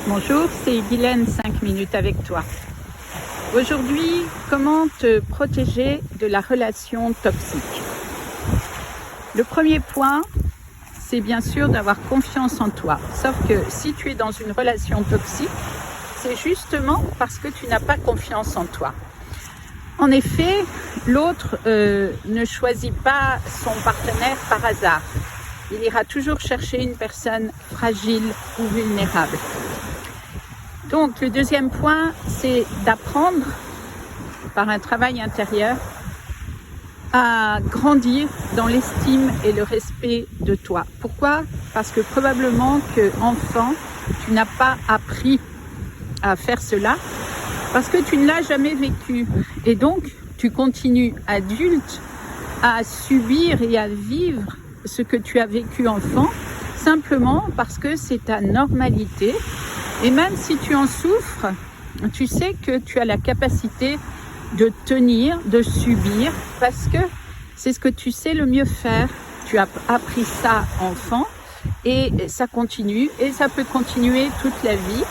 Bonjour, c'est Guylaine, 5 minutes avec toi. Aujourd'hui, comment te protéger de la relation toxique? Le premier point, c'est bien sûr d'avoir confiance en toi. Sauf que si tu es dans une relation toxique, c'est justement parce que tu n'as pas confiance en toi. En effet, l'autre ne choisit pas son partenaire par hasard. Il ira toujours chercher une personne fragile ou vulnérable. Donc, le deuxième point, c'est d'apprendre, par un travail intérieur, à grandir dans l'estime et le respect de toi. Pourquoi? Parce que probablement qu'enfant, tu n'as pas appris à faire cela, parce que tu ne l'as jamais vécu. Et donc, tu continues adulte à subir et à vivre ce que tu as vécu enfant, simplement parce que c'est ta normalité. Et même si tu en souffres, tu sais que tu as la capacité de tenir, de subir, parce que c'est ce que tu sais le mieux faire. Tu as appris ça enfant et ça continue et ça peut continuer toute la vie.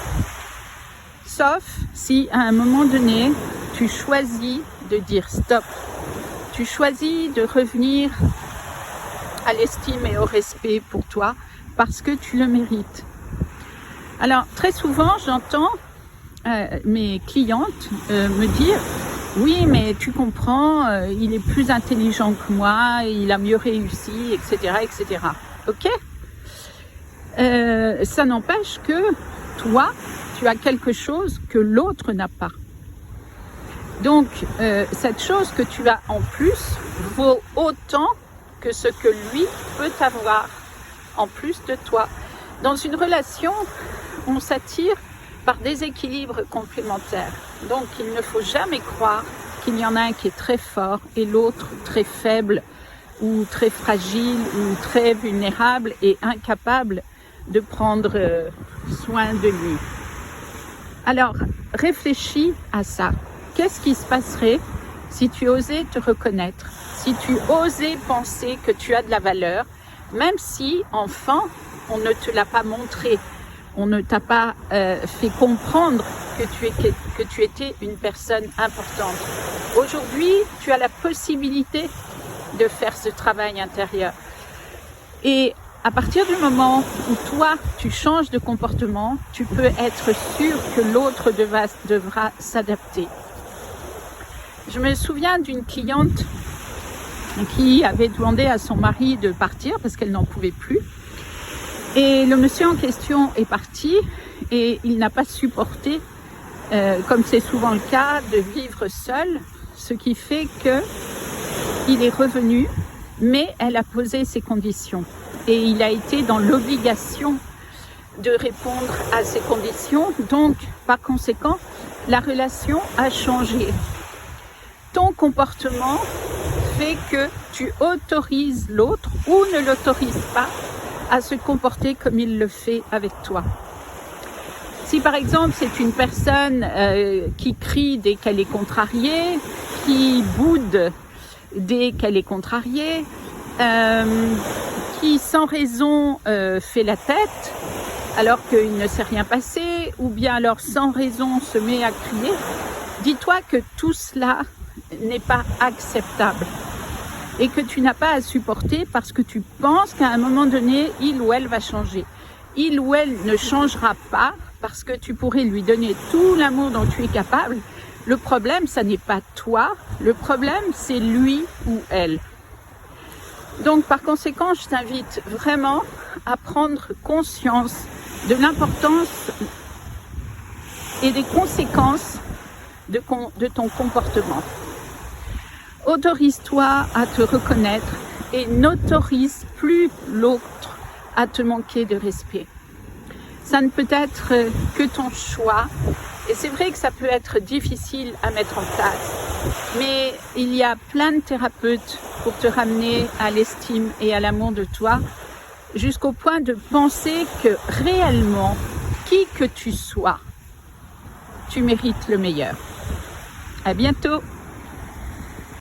Sauf si à un moment donné, tu choisis de dire stop. Tu choisis de revenir à l'estime et au respect pour toi parce que tu le mérites. Alors, très souvent, j'entends mes clientes me dire « Oui, mais tu comprends, il est plus intelligent que moi, il a mieux réussi, etc. etc. » Ok? Ça n'empêche que toi, tu as quelque chose que l'autre n'a pas. Donc, cette chose que tu as en plus vaut autant que ce que lui peut avoir en plus de toi. Dans une relation, on s'attire par des équilibres complémentaires. Donc, il ne faut jamais croire qu'il y en a un qui est très fort et l'autre très faible ou très fragile ou très vulnérable et incapable de prendre soin de lui. Alors, réfléchis à ça. Qu'est-ce qui se passerait si tu osais te reconnaître, si tu osais penser que tu as de la valeur, même si, enfant, on ne te l'a pas montré, on ne t'a pas fait comprendre que tu étais une personne importante. Aujourd'hui, tu as la possibilité de faire ce travail intérieur. Et à partir du moment où toi, tu changes de comportement, tu peux être sûr que l'autre devra s'adapter. Je me souviens d'une cliente qui avait demandé à son mari de partir parce qu'elle n'en pouvait plus. Et le monsieur en question est parti et il n'a pas supporté, comme c'est souvent le cas, de vivre seul, ce qui fait qu'il est revenu, mais elle a posé ses conditions. Et il a été dans l'obligation de répondre à ces conditions. Donc, par conséquent, la relation a changé. Ton comportement fait que tu autorises l'autre ou ne l'autorises pas à se comporter comme il le fait avec toi. Si par exemple c'est une personne qui crie dès qu'elle est contrariée, qui boude dès qu'elle est contrariée, qui sans raison fait la tête alors qu'il ne s'est rien passé, ou bien alors sans raison se met à crier, dis-toi que tout cela n'est pas acceptable et que tu n'as pas à supporter parce que tu penses qu'à un moment donné, il ou elle va changer. Il ou elle ne changera pas parce que tu pourrais lui donner tout l'amour dont tu es capable. Le problème, ça n'est pas toi. Le problème, c'est lui ou elle. Donc, par conséquent, je t'invite vraiment à prendre conscience de l'importance et des conséquences de ton comportement. Autorise-toi à te reconnaître et n'autorise plus l'autre à te manquer de respect. Ça ne peut être que ton choix. Et c'est vrai que ça peut être difficile à mettre en place. Mais il y a plein de thérapeutes pour te ramener à l'estime et à l'amour de toi, jusqu'au point de penser que réellement, qui que tu sois, tu mérites le meilleur. À bientôt!